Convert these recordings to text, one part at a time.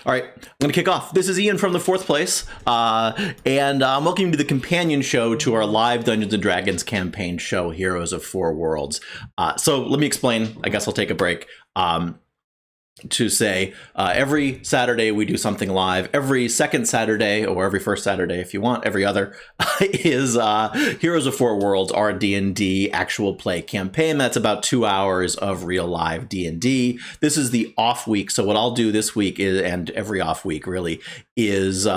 All right, I'm going to kick off. This is Ian from the fourth place, and I'm welcoming you to the companion show to our live Dungeons & Dragons campaign show, Heroes of Four Worlds. So let me explain. I guess I'll take a break to say every Saturday we do something live. Every second Saturday, or every first Saturday if you want, every other, is Heroes of Four Worlds, our D&D actual play campaign. That's about 2 hours of real live D&D. This is the off week, so what I'll do this week is, and every off week really, is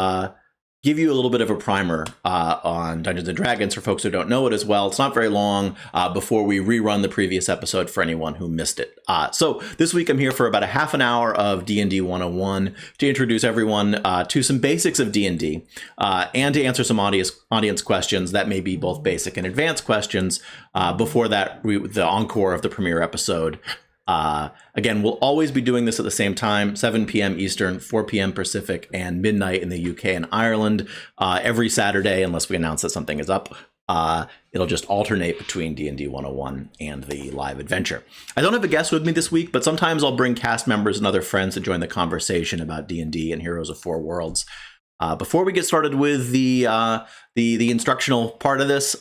give you a little bit of a primer on Dungeons & Dragons for folks who don't know it as well. It's not very long before we rerun the previous episode for anyone who missed it. So this week I'm here for about a half an hour of D&D 101 to introduce everyone to some basics of D&D and to answer some audience questions that may be both basic and advanced questions before that, the encore of the premiere episode. Again, we'll always be doing this at the same time, 7 p.m. Eastern, 4 p.m. Pacific, and midnight in the UK and Ireland every Saturday, unless we announce that something is up. It'll just alternate between D&D 101 and the live adventure. I don't have a guest with me this week, but sometimes I'll bring cast members and other friends to join the conversation about D&D and Heroes of Four Worlds. Before we get started with the instructional part of this,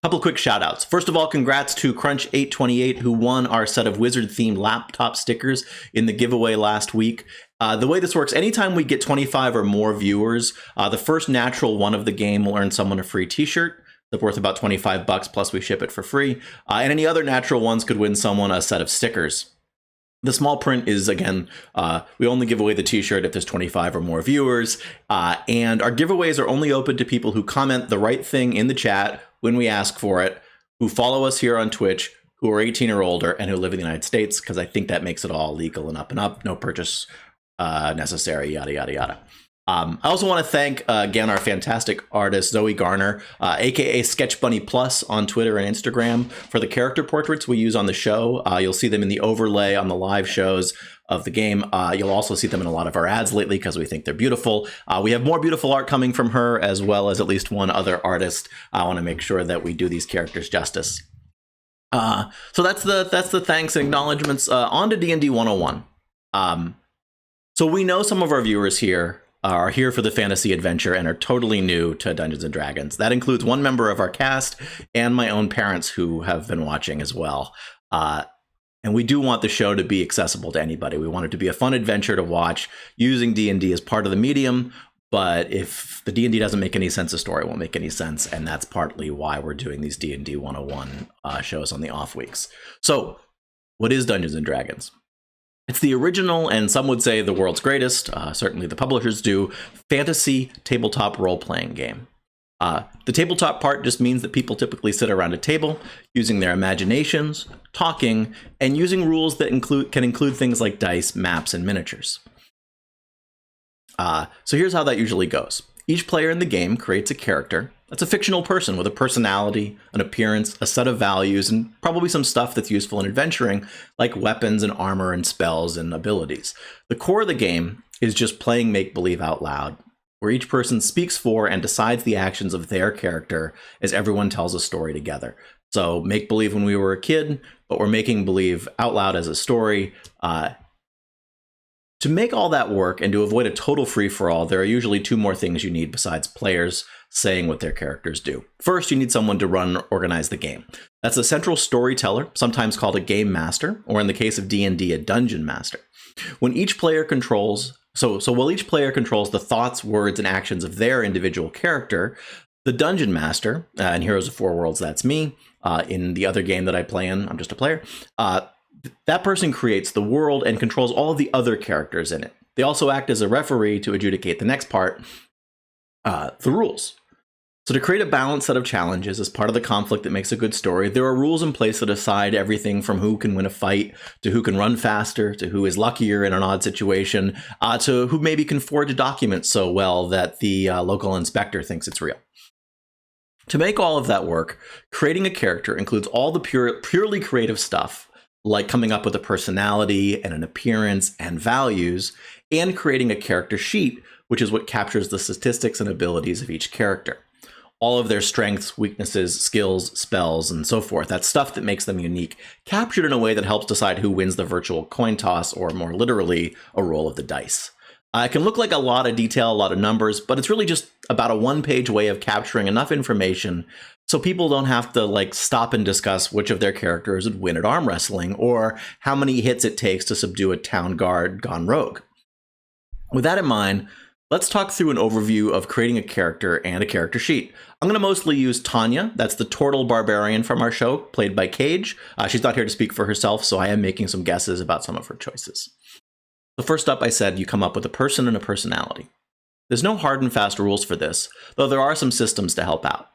couple of quick shout outs. First of all, congrats to Crunch828, who won our set of wizard-themed laptop stickers in the giveaway last week. The way this works, anytime we get 25 or more viewers, the first natural one of the game will earn someone a free t-shirt. That's worth about $25, plus we ship it for free. And any other natural ones could win someone a set of stickers. The small print is, again, we only give away the t-shirt if there's 25 or more viewers. And our giveaways are only open to people who comment the right thing in the chat when we ask for it, who follow us here on Twitch, who are 18 or older, and who live in the United States, because I think that makes it all legal and up. No purchase necessary, yada, yada, yada. I also want to thank, again, our fantastic artist, Zoe Garner, aka Sketch Bunny Plus on Twitter and Instagram, for the character portraits we use on the show. You'll see them in the overlay on the live shows of the game. You'll also see them in a lot of our ads lately because we think they're beautiful. We have more beautiful art coming from her, as well as at least one other artist. I want to make sure that we do these characters justice. So that's the thanks and acknowledgments. On to D&D 101. So we know some of our viewers here are here for the fantasy adventure and are totally new to Dungeons & Dragons. That includes one member of our cast and my own parents who have been watching as well. And we do want the show to be accessible to anybody. We want it to be a fun adventure to watch using D&D as part of the medium. But if the D&D doesn't make any sense, the story won't make any sense. And that's partly why we're doing these D&D 101 shows on the off weeks. So what is Dungeons & Dragons? It's the original, and some would say the world's greatest, certainly the publishers do, fantasy tabletop role-playing game. The tabletop part just means that people typically sit around a table using their imaginations, talking, and using rules that can include things like dice, maps, and miniatures. So here's how that usually goes. Each player in the game creates a character that's a fictional person with a personality, an appearance, a set of values, and probably some stuff that's useful in adventuring, like weapons and armor and spells and abilities. The core of the game is just playing make-believe out loud, where each person speaks for and decides the actions of their character as everyone tells a story together. So make-believe when we were a kid, but we're making believe out loud as a story. To make all that work and to avoid a total free-for-all, there are usually two more things you need besides players saying what their characters do. First, you need someone to run and organize the game. That's a central storyteller, sometimes called a game master, or in the case of D&D, a dungeon master. When each player controls, while each player controls the thoughts, words, and actions of their individual character, the dungeon master, in Heroes of Four Worlds, that's me. In the other game that I play in, I'm just a player. That person creates the world and controls all of the other characters in it. They also act as a referee to adjudicate the next part, the rules. So to create a balanced set of challenges as part of the conflict that makes a good story, there are rules in place that decide everything from who can win a fight, to who can run faster, to who is luckier in an odd situation, to who maybe can forge a document so well that the local inspector thinks it's real. To make all of that work, creating a character includes all the purely creative stuff, like coming up with a personality and an appearance and values, and creating a character sheet, which is what captures the statistics and abilities of each character. All of their strengths, weaknesses, skills, spells, and so forth. That's stuff that makes them unique, captured in a way that helps decide who wins the virtual coin toss, or more literally, a roll of the dice. It can look like a lot of detail, a lot of numbers, but it's really just about a one-page way of capturing enough information so people don't have to like stop and discuss which of their characters would win at arm wrestling or how many hits it takes to subdue a town guard gone rogue. With that in mind, let's talk through an overview of creating a character and a character sheet. I'm going to mostly use Tanya. That's the turtle barbarian from our show, played by Cage. She's not here to speak for herself, so I am making some guesses about some of her choices. So first up, I said you come up with a person and a personality. There's no hard and fast rules for this, though there are some systems to help out.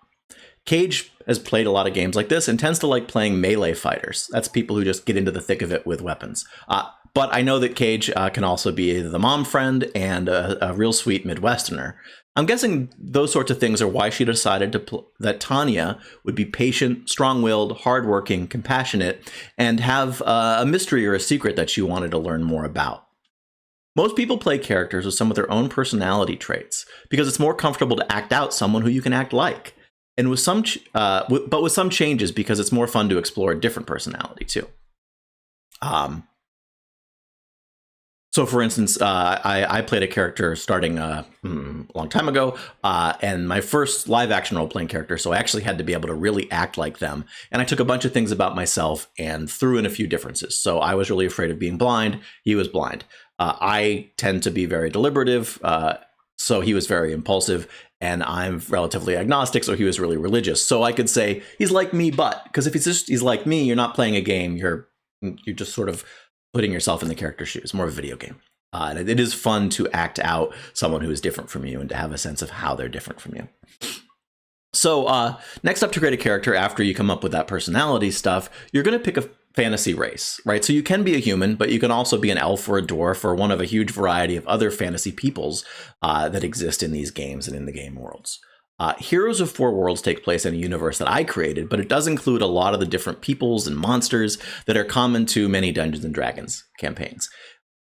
Cage has played a lot of games like this and tends to like playing melee fighters. That's people who just get into the thick of it with weapons. But I know that Cage can also be the mom friend and a real sweet Midwesterner. I'm guessing those sorts of things are why she decided that Tanya would be patient, strong-willed, hardworking, compassionate, and have a mystery or a secret that she wanted to learn more about. Most people play characters with some of their own personality traits because it's more comfortable to act out someone who you can act like, and with some changes because it's more fun to explore a different personality too. So, for instance, I played a character starting a long time ago, and my first live-action role-playing character, so I actually had to be able to really act like them. And I took a bunch of things about myself and threw in a few differences. So I was really afraid of being blind. He was blind. I tend to be very deliberative, so he was very impulsive. And I'm relatively agnostic, so he was really religious. So I could say, he's like me, but, because if he's like me, you're not playing a game. You're just sort of putting yourself in the character's shoes, more of a video game. And it is fun to act out someone who is different from you and to have a sense of how they're different from you. So next up, to create a character after you come up with that personality stuff, you're going to pick a fantasy race, right? So you can be a human, but you can also be an elf or a dwarf or one of a huge variety of other fantasy peoples that exist in these games and in the game worlds. Heroes of Four Worlds take place in a universe that I created, but it does include a lot of the different peoples and monsters that are common to many Dungeons & Dragons campaigns.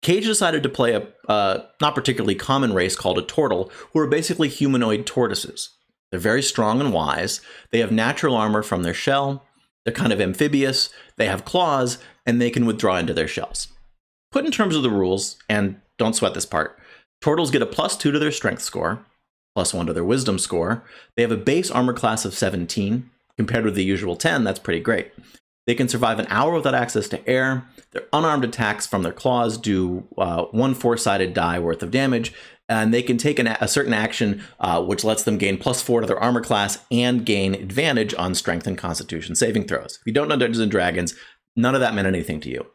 Cage decided to play a not particularly common race called a turtle, who are basically humanoid tortoises. They're very strong and wise. They have natural armor from their shell. They're kind of amphibious. They have claws, and they can withdraw into their shells. Put in terms of the rules, and don't sweat this part, turtles get a +2 to their strength score, +1 to their wisdom score. They have a base armor class of 17. Compared with the usual 10, that's pretty great. They can survive an hour without access to air. Their unarmed attacks from their claws do 1 4-sided die worth of damage, and they can take a certain action which lets them gain +4 to their armor class and gain advantage on strength and constitution saving throws. If you don't know Dungeons & Dragons, none of that meant anything to you.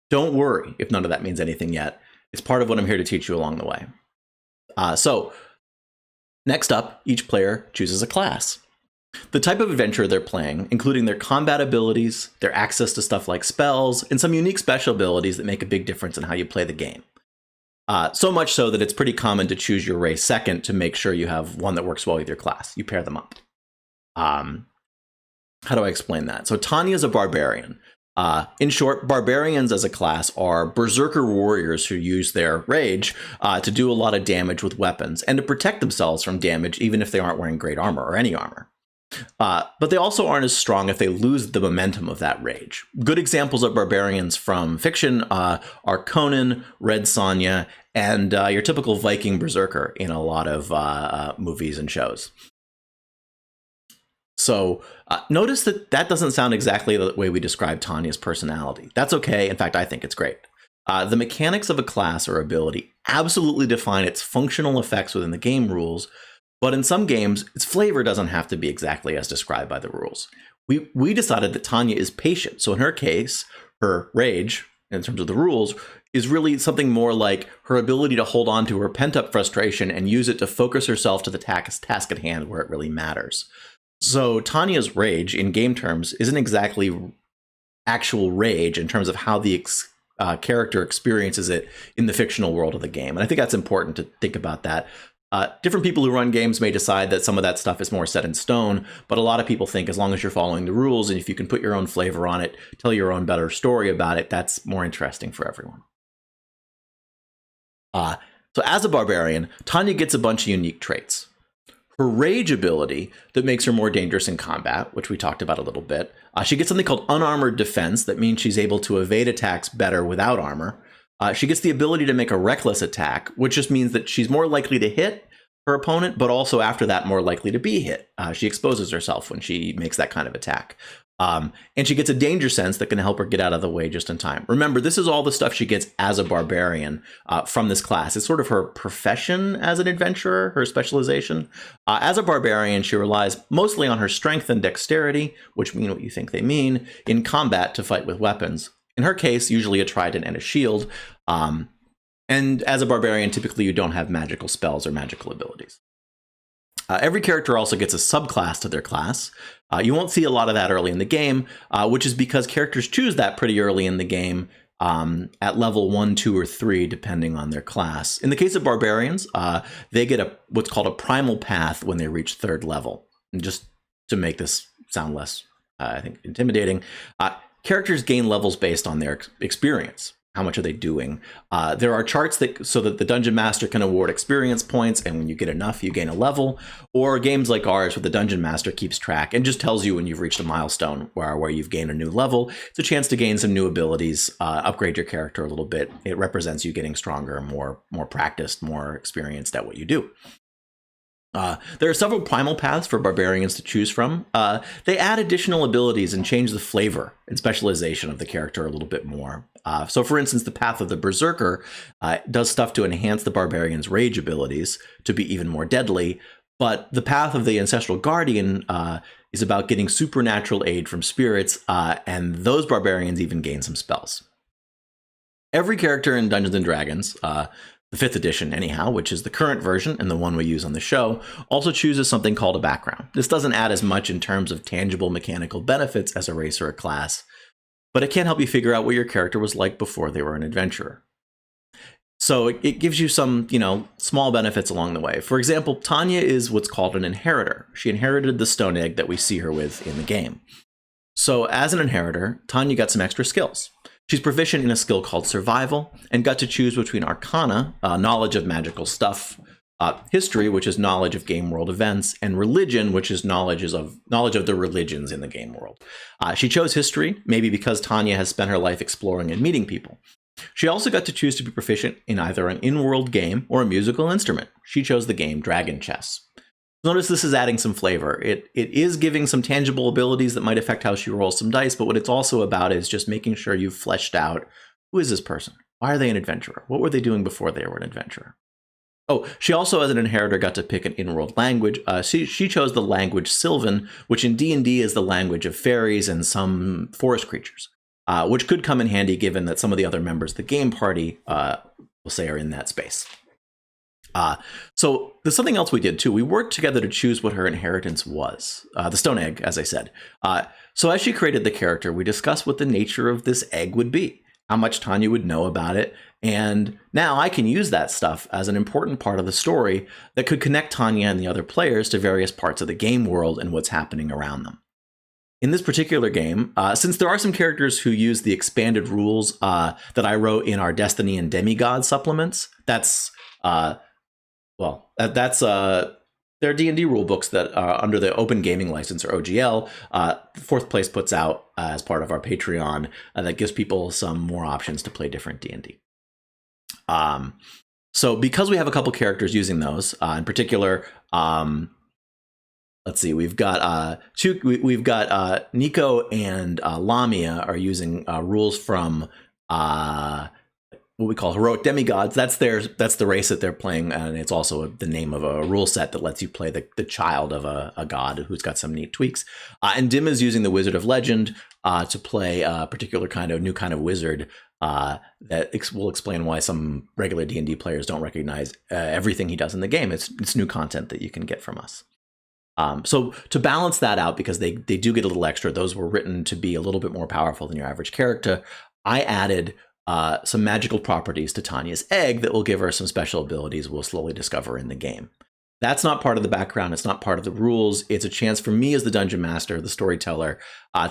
Don't worry if none of that means anything yet. It's part of what I'm here to teach you along the way. So next up, each player chooses a class. The type of adventure they're playing, including their combat abilities, their access to stuff like spells, and some unique special abilities that make a big difference in how you play the game. So much so that it's pretty common to choose your race second to make sure you have one that works well with your class. You pair them up. How do I explain that? So Tanya's a barbarian. In short, barbarians as a class are berserker warriors who use their rage to do a lot of damage with weapons and to protect themselves from damage even if they aren't wearing great armor or any armor. But they also aren't as strong if they lose the momentum of that rage. Good examples of barbarians from fiction are Conan, Red Sonja, and your typical Viking berserker in a lot of movies and shows. So notice that doesn't sound exactly the way we describe Tanya's personality. That's okay. In fact, I think it's great. The mechanics of a class or ability absolutely define its functional effects within the game rules, but in some games, its flavor doesn't have to be exactly as described by the rules. We decided that Tanya is patient. So in her case, her rage, in terms of the rules, is really something more like her ability to hold on to her pent-up frustration and use it to focus herself to the task at hand where it really matters. So Tanya's rage, in game terms, isn't exactly actual rage in terms of how the character experiences it in the fictional world of the game. And I think that's important to think about that. Different people who run games may decide that some of that stuff is more set in stone, but a lot of people think as long as you're following the rules and if you can put your own flavor on it, tell your own better story about it, that's more interesting for everyone. So as a barbarian, Tanya gets a bunch of unique traits. Her rage ability that makes her more dangerous in combat, which we talked about a little bit. She gets something called unarmored defense. That means she's able to evade attacks better without armor. She gets the ability to make a reckless attack, which just means that she's more likely to hit her opponent, but also after that more likely to be hit. She exposes herself when she makes that kind of attack. And she gets a danger sense that can help her get out of the way just in time. Remember, this is all the stuff she gets as a barbarian from this class. It's sort of her profession as an adventurer, her specialization. As a barbarian, she relies mostly on her strength and dexterity, which mean what you think they mean, in combat to fight with weapons. In her case, usually a trident and a shield. And as a barbarian, typically you don't have magical spells or magical abilities. Every character also gets a subclass to their class. You won't see a lot of that early in the game, which is because characters choose that pretty early in the game at level 1, 2, or 3, depending on their class. In the case of barbarians, they get what's called a primal path when they reach 3rd level. And just to make this sound less, I think, intimidating, characters gain levels based on their experience. How much are they doing? There are charts so that the dungeon master can award experience points, and when you get enough, you gain a level. Or games like ours, where the dungeon master keeps track and just tells you when you've reached a milestone where you've gained a new level. It's a chance to gain some new abilities, upgrade your character a little bit. It represents you getting stronger, more practiced, more experienced at what you do. There are several primal paths for barbarians to choose from. They add additional abilities and change the flavor and specialization of the character a little bit more. So for instance, the path of the berserker does stuff to enhance the barbarian's rage abilities to be even more deadly. But the path of the ancestral guardian is about getting supernatural aid from spirits, and those barbarians even gain some spells. Every character in Dungeons & Dragons, the 5th edition anyhow, which is the current version and the one we use on the show, also chooses something called a background. This doesn't add as much in terms of tangible mechanical benefits as a race or a class, but it can help you figure out what your character was like before they were an adventurer. So it gives you some, small benefits along the way. For example, Tanya is what's called an inheritor. She inherited the stone egg that we see her with in the game. So as an inheritor, Tanya got some extra skills. She's proficient in a skill called survival and got to choose between arcana, knowledge of magical stuff, history, which is knowledge of game world events, and religion, which is knowledge of the religions in the game world. She chose history, maybe because Tanya has spent her life exploring and meeting people. She also got to choose to be proficient in either an in-world game or a musical instrument. She chose the game Dragon Chess. Notice this is adding some flavor. It is giving some tangible abilities that might affect how she rolls some dice, but what it's also about is just making sure you've fleshed out, who is this person? Why are they an adventurer? What were they doing before they were an adventurer? Oh, she also, as an inheritor, got to pick an in-world language. She chose the language Sylvan, which in D&D is the language of fairies and some forest creatures, which could come in handy given that some of the other members of the game party, we'll say, are in that space. So there's something else we did too. We worked together to choose what her inheritance was, the stone egg, as I said. So as she created the character, we discussed what the nature of this egg would be, how much Tanya would know about it. And now I can use that stuff as an important part of the story that could connect Tanya and the other players to various parts of the game world and what's happening around them. In this particular game, since there are some characters who use the expanded rules that I wrote in our Destiny and Demigod supplements, that's they're D&D rule books that are under the Open Gaming License, or OGL. Fourth Place puts out as part of our Patreon that gives people some more options to play different D&D. So because we have a couple characters using those, in particular, let's see, we've got Nico and Lamia are using rules from what we call heroic demigods. That's the race that they're playing, and it's also the name of a rule set that lets you play the child of a god who's got some neat tweaks. And Dim is using the Wizard of Legend to play a particular new kind of wizard that will explain why some regular D&D players don't recognize everything he does in the game. It's new content that you can get from us. So to balance that out, because they do get a little extra, those were written to be a little bit more powerful than your average character, I added some magical properties to Tanya's egg that will give her some special abilities we'll slowly discover in the game. That's not part of the background. It's not part of the rules. It's a chance for me as the dungeon master, the storyteller,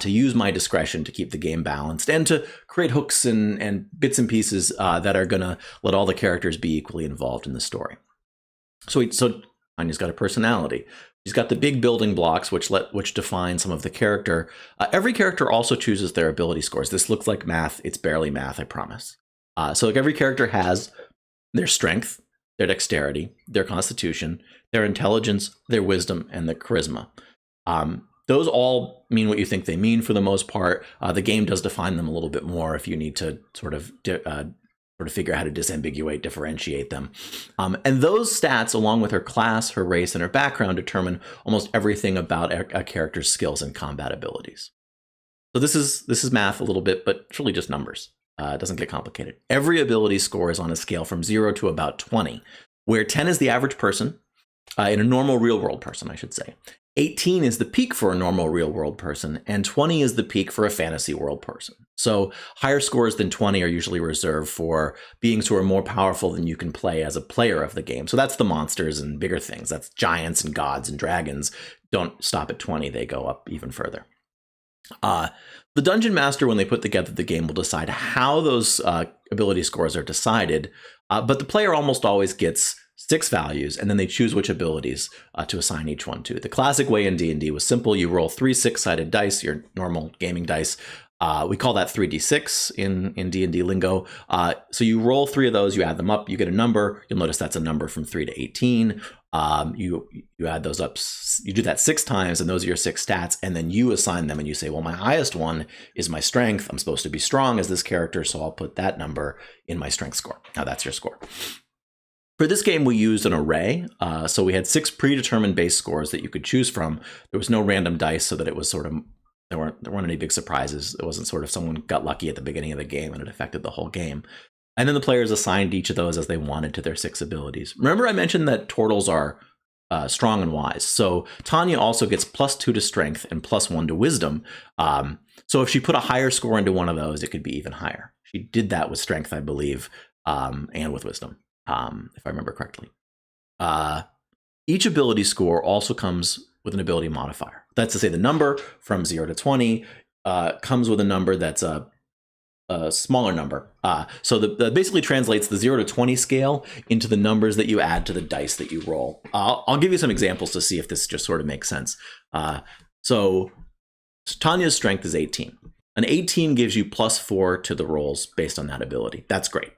to use my discretion to keep the game balanced and to create hooks and bits and pieces that are going to let all the characters be equally involved in the story. So Tanya's got a personality. She's got the big building blocks, which define some of the character. Every character also chooses their ability scores. This looks like math. It's barely math, I promise. So like every character has their strength, their dexterity, their constitution, their intelligence, their wisdom, and their charisma. Those all mean what you think they mean for the most part. The game does define them a little bit more if you need to sort of figure out how to disambiguate, differentiate them. And those stats, along with her class, her race, and her background, determine almost everything about a character's skills and combat abilities. So this is math a little bit, but it's really just numbers. It doesn't get complicated. Every ability score is on a scale from 0 to about 20, where 10 is the average person, in a normal real-world person, I should say. 18 is the peak for a normal real-world person, and 20 is the peak for a fantasy world person. So higher scores than 20 are usually reserved for beings who are more powerful than you can play as a player of the game. So that's the monsters and bigger things. That's giants and gods and dragons. Don't stop at 20. They go up even further. The Dungeon Master, when they put together the game, will decide how those ability scores are decided, but the player almost always gets 6 values, and then they choose which abilities to assign each one to. The classic way in D&D was simple. You roll 3 6-sided dice, your normal gaming dice. We call that 3d6 in D&D lingo. So you roll 3 of those, you add them up, you get a number. You'll notice that's a number from 3 to 18. You add those up, you do that 6 times, and those are your 6 stats, and then you assign them, and you say, well, my highest one is my strength. I'm supposed to be strong as this character, so I'll put that number in my strength score. Now that's your score. For this game, we used an array. So we had 6 predetermined base scores that you could choose from. There was no random dice, so that it was sort of, there weren't any big surprises. It wasn't sort of someone got lucky at the beginning of the game and it affected the whole game. And then the players assigned each of those as they wanted to their 6 abilities. Remember I mentioned that turtles are strong and wise. So Tanya also gets +2 to strength and +1 to wisdom. So if she put a higher score into one of those, it could be even higher. She did that with strength, I believe, and with wisdom, if I remember correctly. Each ability score also comes with an ability modifier. That's to say the number from 0 to 20 comes with a number that's a smaller number. So that basically translates the 0 to 20 scale into the numbers that you add to the dice that you roll. I'll give you some examples to see if this just sort of makes sense. So Tanya's strength is 18. An 18 gives you +4 to the rolls based on that ability. That's great.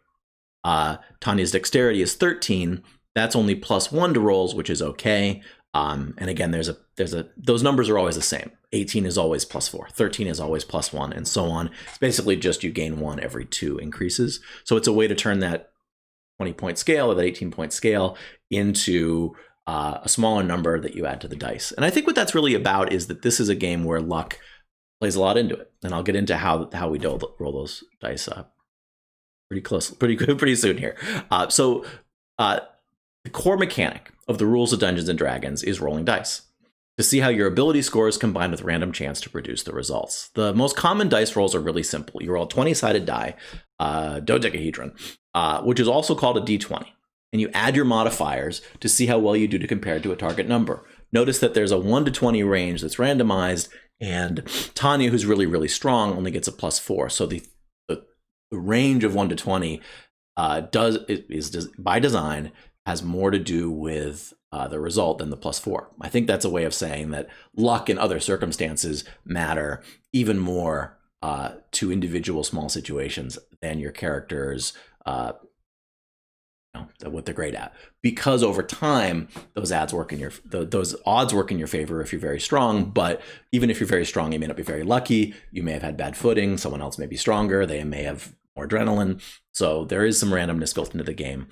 Tanya's dexterity is 13. That's only +1 to rolls, which is okay. And again, those numbers are always the same. 18 is always +4, 13 is always +1, and so on. It's basically just you gain 1 every 2 increases. So it's a way to turn that 20-point scale or that 18-point scale into a smaller number that you add to the dice. And I think what that's really about is that this is a game where luck plays a lot into it. And I'll get into how we roll those dice pretty soon here. The core mechanic of the rules of Dungeons and Dragons is rolling dice to see how your ability scores combine with random chance to produce the results. The most common dice rolls are really simple. You roll a 20-sided die, dodecahedron, which is also called a d20, and you add your modifiers to see how well you do to compare to a target number. Notice that there's a 1 to 20 range that's randomized, and Tanya, who's really, really strong, only gets a +4. So the range of 1 to 20 is by design has more to do with the result than the +4. I think that's a way of saying that luck and other circumstances matter even more to individual small situations than your characters, what they're great at. Because over time, those odds work in your favor if you're very strong. But even if you're very strong, you may not be very lucky. You may have had bad footing. Someone else may be stronger. They may have more adrenaline. So there is some randomness built into the game.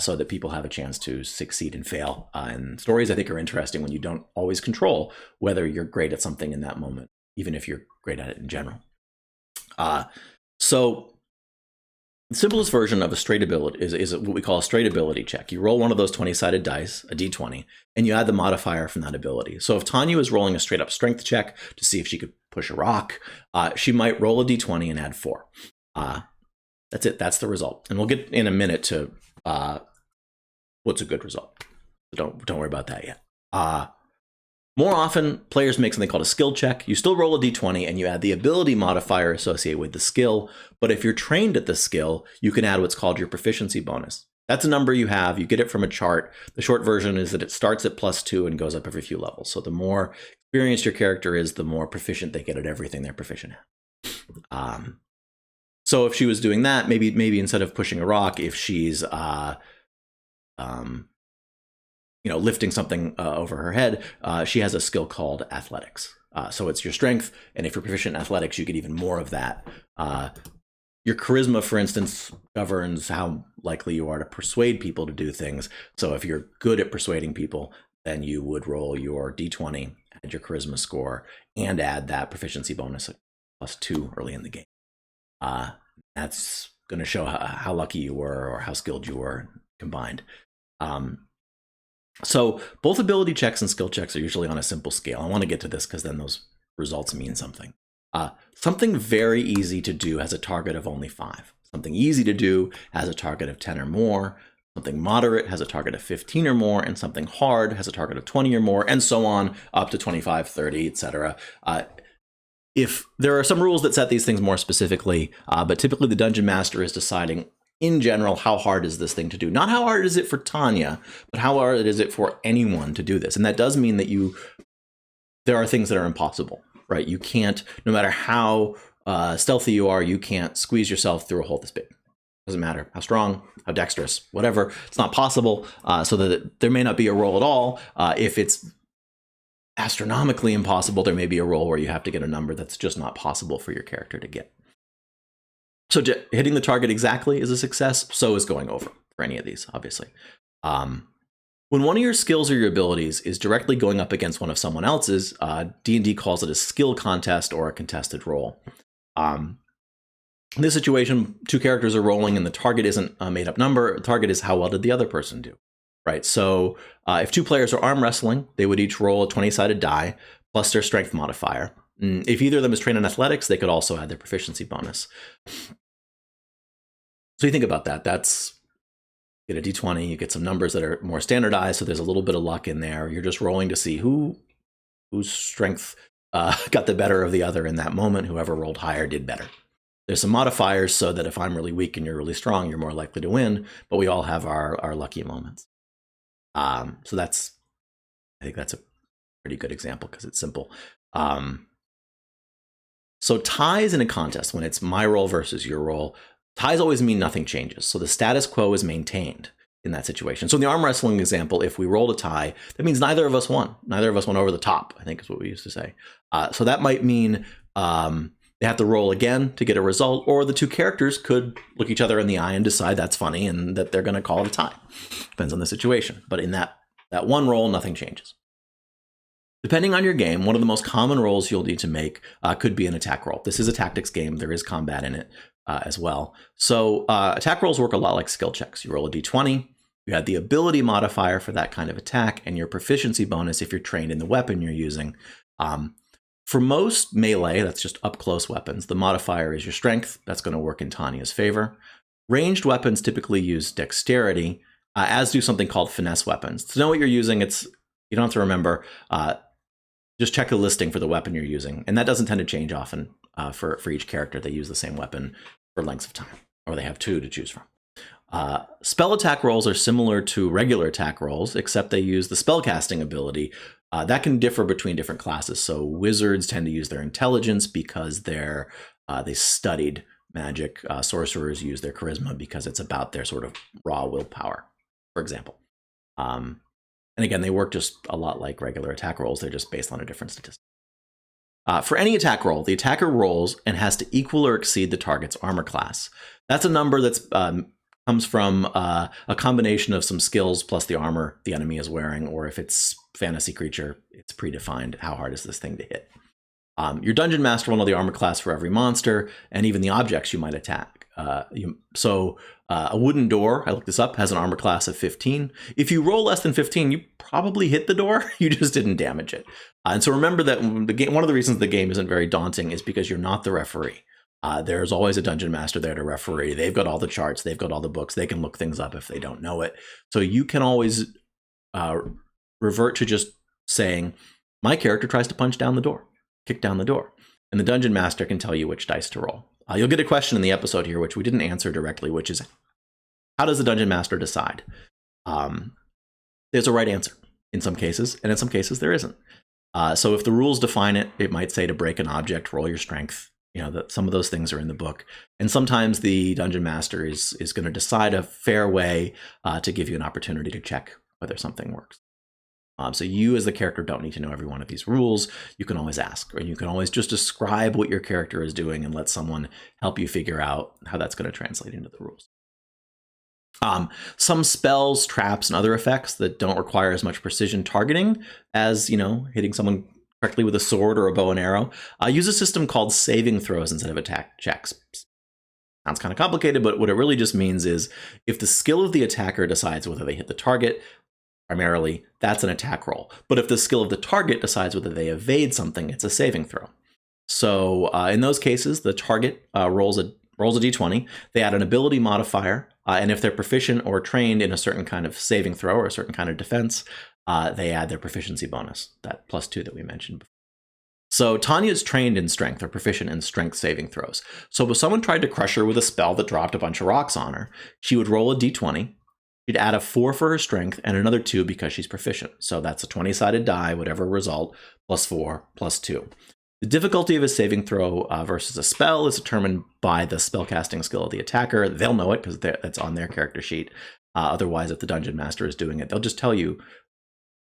So that people have a chance to succeed and fail. And stories, I think, are interesting when you don't always control whether you're great at something in that moment, even if you're great at it in general. So the simplest version of a straight ability is what we call a straight ability check. You roll one of those 20-sided dice, a d20, and you add the modifier from that ability. So if Tanya is rolling a straight up strength check to see if she could push a rock, she might roll a d20 and add 4. That's it. That's the result. And we'll get in a minute to what's a good result. Don't worry about that yet. More often, players make something called a skill check. You still roll a d20 and you add the ability modifier associated with the skill. But if you're trained at the skill, you can add what's called your proficiency bonus. That's a number you have. You get it from a chart. The short version is that it starts at +2 and goes up every few levels. So the more experienced your character is, the more proficient they get at everything they're proficient at. So if she was doing that, maybe instead of pushing a rock, if she's lifting something over her head, she has a skill called athletics. So it's your strength, and if you're proficient in athletics, you get even more of that. Your charisma, for instance, governs how likely you are to persuade people to do things. So if you're good at persuading people, then you would roll your d20, add your charisma score, and add that proficiency bonus +2 early in the game. That's going to show how lucky you were or how skilled you were combined. So both ability checks and skill checks are usually on a simple scale. I want to get to this because then those results mean something. Something very easy to do has a target of only 5. Something easy to do has a target of 10 or more. Something moderate has a target of 15 or more, and something hard has a target of 20 or more, and so on up to 25, 30, etc. If there are some rules that set these things more specifically, but typically the dungeon master is deciding in general how hard is this thing to do. Not how hard is it for Tanya, but how hard is it for anyone to do this. And that does mean that there are things that are impossible, right? You can't, no matter how stealthy you are, you can't squeeze yourself through a hole this big. Doesn't matter how strong, how dexterous, whatever. It's not possible. So that there may not be a roll at all. If it's astronomically impossible, there may be a roll where you have to get a number that's just not possible for your character to get. So hitting the target exactly is a success. So is going over for any of these, obviously. When one of your skills or your abilities is directly going up against one of someone else's, D&D calls it a skill contest or a contested roll. In this situation, 2 characters are rolling and the target isn't a made-up number. The target is how well did the other person do, right? So if 2 players are arm wrestling, they would each roll a 20-sided die plus their strength modifier. If either of them is trained in athletics, they could also add their proficiency bonus. So you think about that. That's, you get a d20, you get some numbers that are more standardized, so there's a little bit of luck in there. You're just rolling to see whose strength got the better of the other in that moment. Whoever rolled higher did better. There's some modifiers so that if I'm really weak and you're really strong, you're more likely to win, but we all have our lucky moments. So I think that's a pretty good example because it's simple. So ties in a contest, when it's my roll versus your roll, ties always mean nothing changes. So the status quo is maintained in that situation. So in the arm wrestling example, if we rolled a tie, that means neither of us won. Neither of us went over the top, I think is what we used to say. So that might mean they have to roll again to get a result, or the 2 characters could look each other in the eye and decide that's funny and that they're going to call it a tie. Depends on the situation. But in that one roll, nothing changes. Depending on your game, one of the most common rolls you'll need to make could be an attack roll. This is a tactics game. There is combat in it as well. So attack rolls work a lot like skill checks. You roll a d20, you have the ability modifier for that kind of attack, and your proficiency bonus if you're trained in the weapon you're using. For most melee, that's just up-close weapons, the modifier is your strength. That's going to work in Tanya's favor. Ranged weapons typically use dexterity, as do something called finesse weapons. To know what you're using, you don't have to remember. Just check the listing for the weapon you're using. And that doesn't tend to change often for each character. They use the same weapon for lengths of time, or they have 2 to choose from. Spell attack rolls are similar to regular attack rolls, except they use the spellcasting ability. That can differ between different classes. So wizards tend to use their intelligence because they studied magic. Sorcerers use their charisma because it's about their sort of raw willpower, for example. And again, they work just a lot like regular attack rolls. They're just based on a different statistic. For any attack roll, the attacker rolls and has to equal or exceed the target's armor class. That's a number that's comes from a combination of some skills plus the armor the enemy is wearing, or if it's fantasy creature, it's predefined. How hard is this thing to hit? Your dungeon master will know the armor class for every monster and even the objects you might attack. A wooden door, I looked this up, has an armor class of 15. If you roll less than 15, you probably hit the door. You just didn't damage it. And so remember that one of the reasons the game isn't very daunting is because you're not the referee. There's always a dungeon master there to referee. They've got all the charts. They've got all the books. They can look things up if they don't know it. So you can always revert to just saying, my character tries to punch down the door, kick down the door. And the dungeon master can tell you which dice to roll. You'll get a question in the episode here, which we didn't answer directly, which is, how does the dungeon master decide? There's a right answer in some cases, and in some cases there isn't. So if the rules define it, it might say to break an object, roll your strength. that some of those things are in the book. And sometimes the dungeon master is going to decide a fair way to give you an opportunity to check whether something works. So you as the character don't need to know every one of these rules. You can always ask, or you can always just describe what your character is doing and let someone help you figure out how that's going to translate into the rules. Some spells, traps, and other effects that don't require as much precision targeting as, hitting someone correctly with a sword or a bow and arrow, use a system called saving throws instead of attack checks. Sounds kind of complicated, but what it really just means is if the skill of the attacker decides whether they hit the target, primarily, that's an attack roll. But if the skill of the target decides whether they evade something, it's a saving throw. So in those cases, the target rolls a d20. They add an ability modifier, and if they're proficient or trained in a certain kind of saving throw or a certain kind of defense, they add their proficiency bonus, that +2 that we mentioned before. So Tanya's trained in strength or proficient in strength saving throws. So if someone tried to crush her with a spell that dropped a bunch of rocks on her, she would roll a d20. She'd add a 4 for her strength and another 2 because she's proficient. So that's a 20-sided die, whatever result, +4, +2. The difficulty of a saving throw versus a spell is determined by the spellcasting skill of the attacker. They'll know it because it's on their character sheet. Otherwise, if the dungeon master is doing it, they'll just tell you,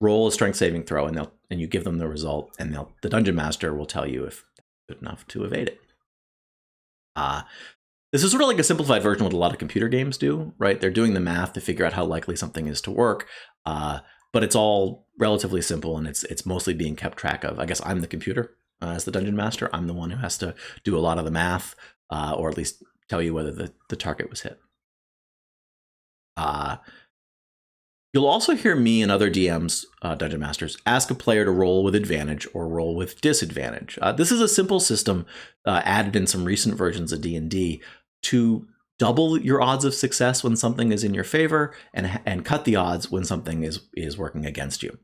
roll a strength saving throw, and you give them the result, and the dungeon master will tell you if that's good enough to evade it. This is sort of like a simplified version of what a lot of computer games do, right? They're doing the math to figure out how likely something is to work, but it's all relatively simple, and it's mostly being kept track of. I guess I'm the computer as the dungeon master. I'm the one who has to do a lot of the math, or at least tell you whether the target was hit. You'll also hear me and other DMs, dungeon masters, ask a player to roll with advantage or roll with disadvantage. This is a simple system added in some recent versions of D&D to double your odds of success when something is in your favor and cut the odds when something is working against you.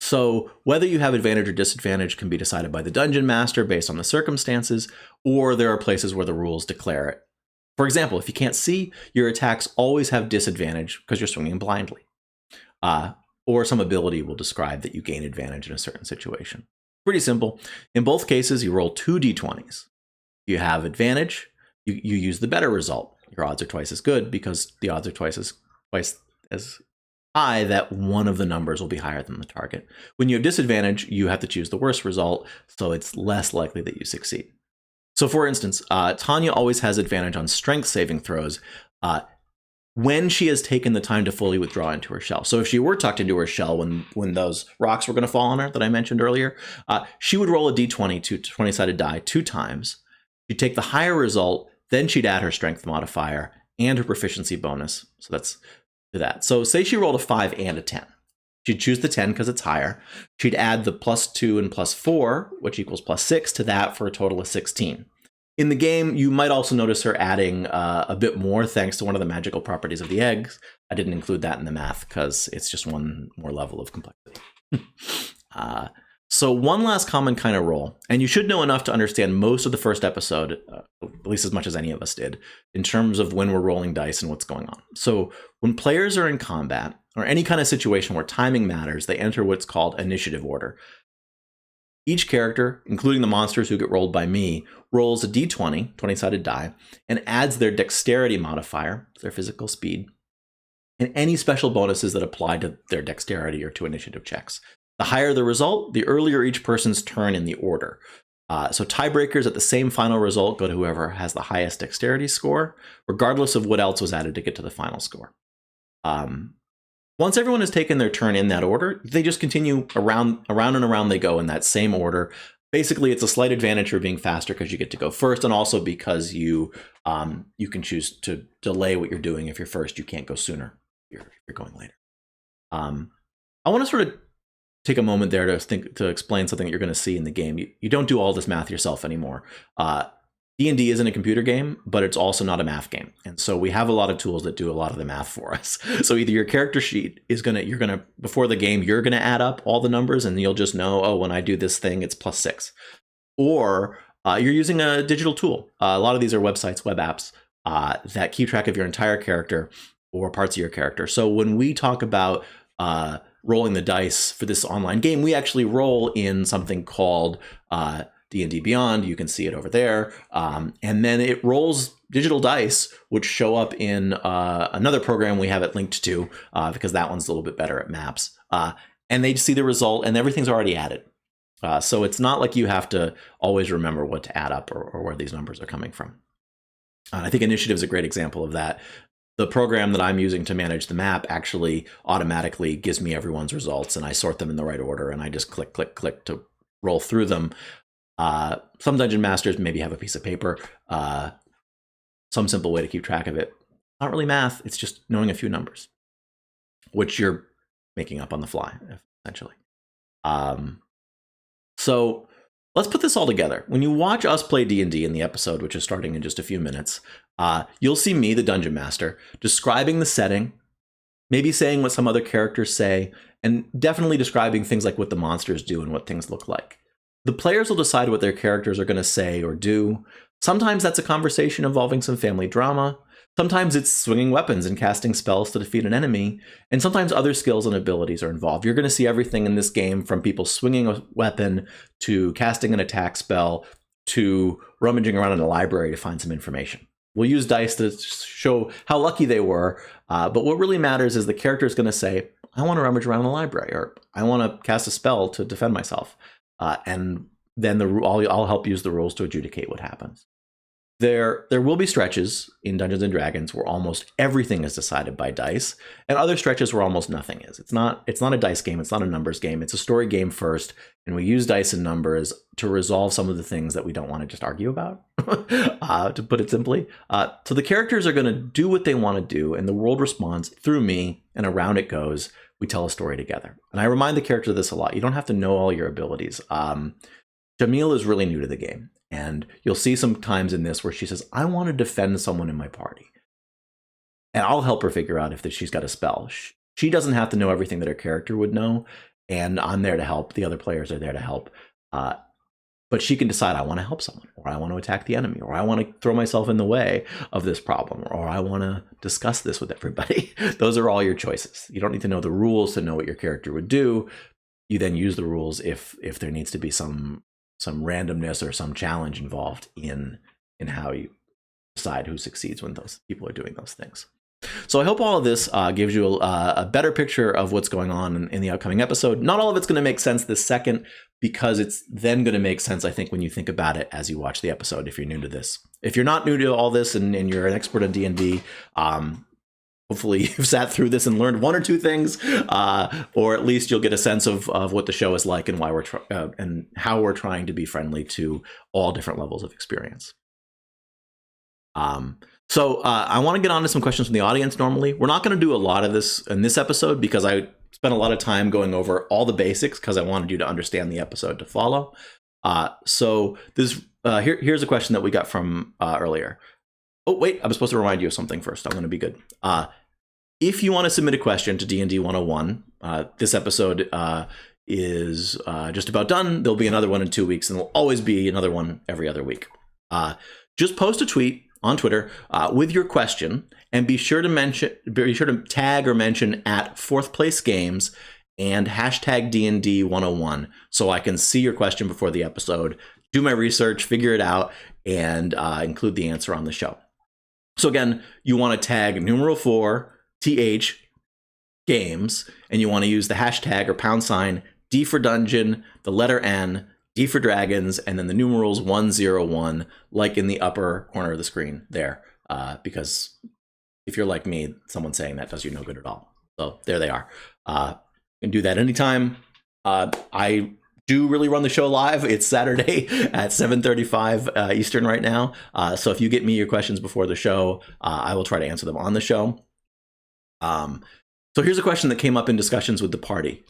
So whether you have advantage or disadvantage can be decided by the dungeon master based on the circumstances, or there are places where the rules declare it. For example, if you can't see, your attacks always have disadvantage because you're swinging blindly. Or some ability will describe that you gain advantage in a certain situation. Pretty simple. In both cases, you roll 2 d20s. If you have advantage, you use the better result. Your odds are twice as good because the odds are twice as high that one of the numbers will be higher than the target. When you have disadvantage, you have to choose the worst result, so it's less likely that you succeed. So for instance, Tanya always has advantage on strength saving throws when she has taken the time to fully withdraw into her shell. So if she were tucked into her shell when those rocks were going to fall on her that I mentioned earlier, she would roll a d20 to 20-sided die 2 times. She'd take the higher result, then she'd add her strength modifier and her proficiency bonus. So that's to that. So say she rolled a 5 and a 10. She'd choose the 10 because it's higher. She'd add the +2 and +4, which equals +6 to that for a total of 16. In the game, you might also notice her adding a bit more thanks to one of the magical properties of the eggs. I didn't include that in the math because it's just one more level of complexity. So one last common kind of roll, and you should know enough to understand most of the first episode, at least as much as any of us did, in terms of when we're rolling dice and what's going on. So when players are in combat, or any kind of situation where timing matters, they enter what's called initiative order. Each character, including the monsters who get rolled by me, rolls a d20, 20-sided die, and adds their dexterity modifier, their physical speed, and any special bonuses that apply to their dexterity or to initiative checks. The higher the result, the earlier each person's turn in the order. So tiebreakers at the same final result go to whoever has the highest dexterity score, regardless of what else was added to get to the final score. Once everyone has taken their turn in that order, they just continue around and around they go in that same order. Basically, it's a slight advantage for being faster because you get to go first, and also because you can choose to delay what you're doing. If you're first, you can't go sooner. You're going later. I want to sort of take a moment there to explain something that you're going to see in the game. You don't do all this math yourself anymore. D&D isn't a computer game, but it's also not a math game. And so we have a lot of tools that do a lot of the math for us. So either your character sheet is before the game, you're going to add up all the numbers and you'll just know, oh, when I do this thing, it's +6. Or you're using a digital tool. A lot of these are websites, web apps that keep track of your entire character or parts of your character. So when we talk about rolling the dice for this online game, we actually roll in something called D&D Beyond, you can see it over there. And then it rolls digital dice, which show up in another program we have it linked to, because that one's a little bit better at maps. And they see the result, and everything's already added. So it's not like you have to always remember what to add up or where these numbers are coming from. I think Initiative is a great example of that. The program that I'm using to manage the map actually automatically gives me everyone's results, and I sort them in the right order, and I just click, click, click to roll through them. Some dungeon masters maybe have a piece of paper, some simple way to keep track of it. Not really math, it's just knowing a few numbers, which you're making up on the fly, essentially. So let's put this all together. When you watch us play D&D in the episode, which is starting in just a few minutes, you'll see me, the Dungeon Master, describing the setting, maybe saying what some other characters say, and definitely describing things like what the monsters do and what things look like. The players will decide what their characters are going to say or do. Sometimes that's a conversation involving some family drama. Sometimes it's swinging weapons and casting spells to defeat an enemy, and sometimes other skills and abilities are involved. You're going to see everything in this game, from people swinging a weapon to casting an attack spell to rummaging around in a library to find some information. We'll use dice to show how lucky they were, but what really matters is the character is going to say, I want to rummage around in the library, or I want to cast a spell to defend myself, and then I'll help use the rules to adjudicate what happens. There will be stretches in Dungeons and Dragons where almost everything is decided by dice, and other stretches where almost nothing is. It's not a dice game, it's not a numbers game, it's a story game first, and we use dice and numbers to resolve some of the things that we don't want to just argue about, to put it simply. So the characters are going to do what they want to do, and the world responds through me, and around it goes. We tell a story together. And I remind the character of this a lot. You don't have to know all your abilities. Jamil is really new to the game. And you'll see some times in this where she says, I want to defend someone in my party. And I'll help her figure out if she's got a spell. She doesn't have to know everything that her character would know. And I'm there to help. The other players are there to help. But she can decide, I want to help someone, or I want to attack the enemy, or I want to throw myself in the way of this problem, or I want to discuss this with everybody. Those are all your choices. You don't need to know the rules to know what your character would do. You then use the rules if there needs to be some randomness or some challenge involved in how you decide who succeeds when those people are doing those things. So I hope all of this gives you a better picture of what's going on in the upcoming episode. Not all of it's going to make sense this second, because it's then going to make sense, I think, when you think about it as you watch the episode, if you're new to this. If you're not new to all this and you're an expert in D&D, hopefully you've sat through this and learned one or two things, or at least you'll get a sense of what the show is like and why and how we're trying to be friendly to all different levels of experience. So I want to get on to some questions from the audience. Normally, we're not going to do a lot of this in this episode because I spent a lot of time going over all the basics because I wanted you to understand the episode to follow. So this here's a question that we got from earlier. Oh, wait, I was supposed to remind you of something first. I'm going to be good. If you want to submit a question to D&D 101, this episode is just about done. There'll be another one in 2 weeks, and there'll always be another one every other week. Just post a tweet on Twitter with your question, and be sure to tag or mention at Fourth Place Games and hashtag D&D 101 so I can see your question before the episode, do my research, figure it out, and include the answer on the show. So again, you want to tag numeral 4 TH games, and you want to use the hashtag or # D for dungeon, the letter N, D for dragons, and then the numerals 101, like in the upper corner of the screen there, because if you're like me, someone saying that does you no good at all. So there they are. You can do that anytime. I do really run the show live. It's Saturday at 7:35 Eastern right now. So if you get me your questions before the show, I will try to answer them on the show. So here's a question that came up in discussions with the party,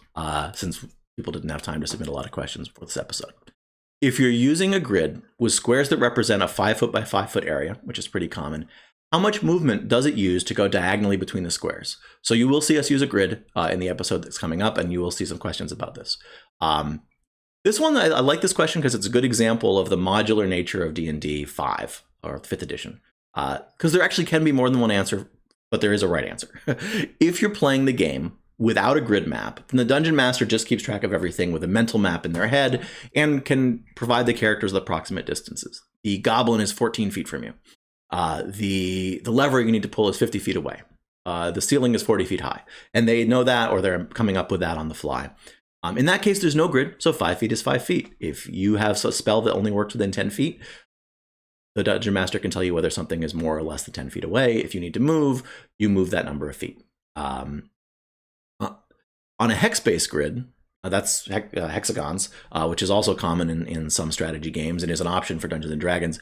since people didn't have time to submit a lot of questions for this episode. If you're using a grid with squares that represent a 5 foot by 5 foot area, which is pretty common, how much movement does it use to go diagonally between the squares? So you will see us use a grid in the episode that's coming up, and you will see some questions about this. This one, I like this question because it's a good example of the modular nature of D&D 5 or 5th edition. Because there actually can be more than one answer, but there is a right answer. If you're playing the game without a grid map, then the Dungeon Master just keeps track of everything with a mental map in their head and can provide the characters with approximate distances. The Goblin is 14 feet from you. The lever you need to pull is 50 feet away. The ceiling is 40 feet high. And they know that, or they're coming up with that on the fly. In that case, there's no grid, so 5 feet is 5 feet. If you have a spell that only works within 10 feet, the Dungeon Master can tell you whether something is more or less than 10 feet away. If you need to move, you move that number of feet. On a hex-based grid, that's hexagons, which is also common in some strategy games and is an option for Dungeons & Dragons.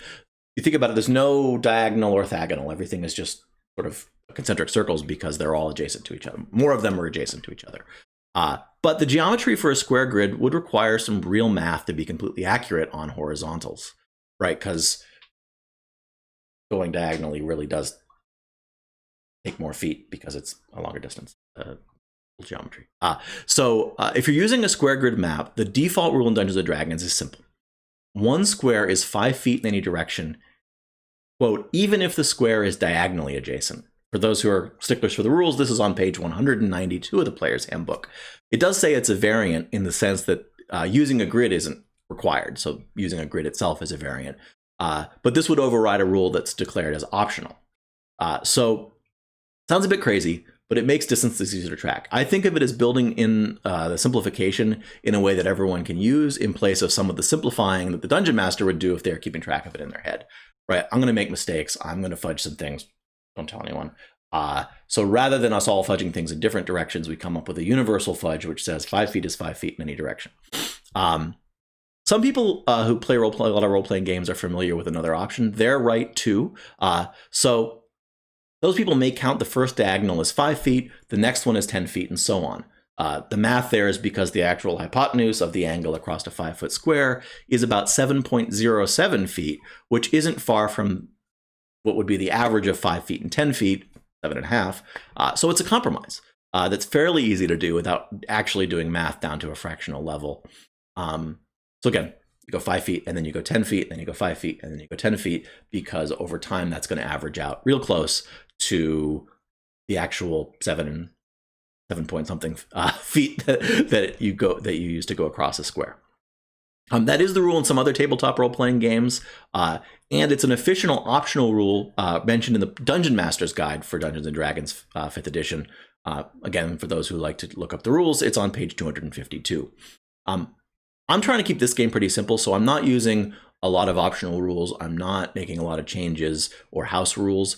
You think about it, there's no diagonal or orthogonal. Everything is just sort of concentric circles because they're all adjacent to each other. More of them are adjacent to each other. But the geometry for a square grid would require some real math to be completely accurate on horizontals, right? Because going diagonally really does take more feet because it's a longer distance. Geometry. So if you're using a square grid map, the default rule in Dungeons & Dragons is simple. One square is 5 feet in any direction, quote, even if the square is diagonally adjacent. For those who are sticklers for the rules, this is on page 192 of the Player's Handbook. It does say it's a variant in the sense that using a grid isn't required. So using a grid itself is a variant. But this would override a rule that's declared as optional. So sounds a bit crazy, but it makes distances easier to track. I think of it as building in the simplification in a way that everyone can use in place of some of the simplifying that the Dungeon Master would do if they're keeping track of it in their head. Right? I'm going to make mistakes. I'm going to fudge some things. Don't tell anyone. So rather than us all fudging things in different directions, we come up with a universal fudge, which says 5 feet is 5 feet in any direction. Some people who play a lot of role-playing games are familiar with another option. They're right too. So those people may count the first diagonal as 5 feet, the next one is 10 feet, and so on. The math there is because the actual hypotenuse of the angle across a 5-foot square is about 7.07 feet, which isn't far from what would be the average of 5 feet and 10 feet, 7.5. So it's a compromise that's fairly easy to do without actually doing math down to a fractional level. So again, you go 5 feet, and then you go 10 feet, and then you go 5 feet, and then you go 10 feet, because over time that's going to average out real close to the actual 7 point something feet that you use to go across a square. That is the rule in some other tabletop role-playing games, and it's an official optional rule mentioned in the Dungeon Master's Guide for Dungeons & Dragons 5th edition. Again, for those who like to look up the rules, it's on page 252. I'm trying to keep this game pretty simple, so I'm not using a lot of optional rules. I'm not making a lot of changes or house rules.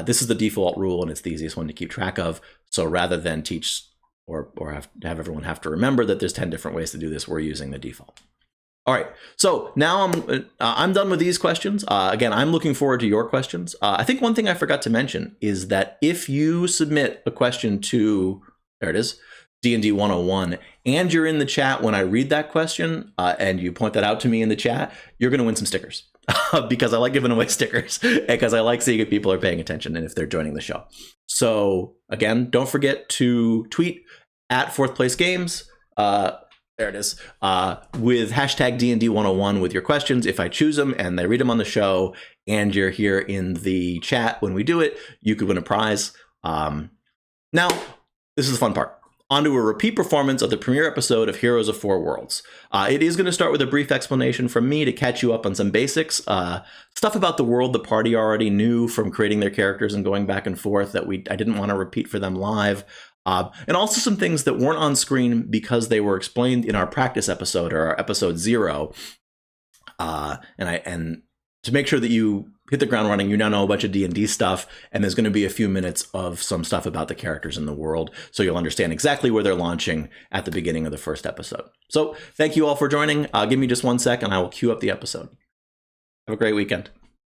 This is the default rule, and it's the easiest one to keep track of. So rather than teach or have everyone have to remember that there's 10 different ways to do this, we're using the default. All right, so now I'm done with these questions. Again, I'm looking forward to your questions. I think one thing I forgot to mention is that if you submit a question to, there it is, D&D 101, and you're in the chat when I read that question, and you point that out to me in the chat, you're going to win some stickers. Because I like giving away stickers, because I like seeing if people are paying attention and if they're joining the show. So again, don't forget to tweet at 4th Place Games. There it is, with hashtag D&D 101 with your questions. If I choose them and I read them on the show and you're here in the chat when we do it, you could win a prize. Now, this is the fun part. Onto a repeat performance of the premiere episode of Heroes of Four Worlds. It is going to start with a brief explanation from me to catch you up on some basics. Stuff about the world the party already knew from creating their characters and going back and forth that I didn't want to repeat for them live. And also some things that weren't on screen because they were explained in our practice episode, or our episode 0. And to make sure that you hit the ground running, you now know a bunch of D&D stuff, and there's going to be a few minutes of some stuff about the characters in the world, so you'll understand exactly where they're launching at the beginning of the first episode. So thank you all for joining. Give me just 1 sec, and I will queue up the episode. Have a great weekend.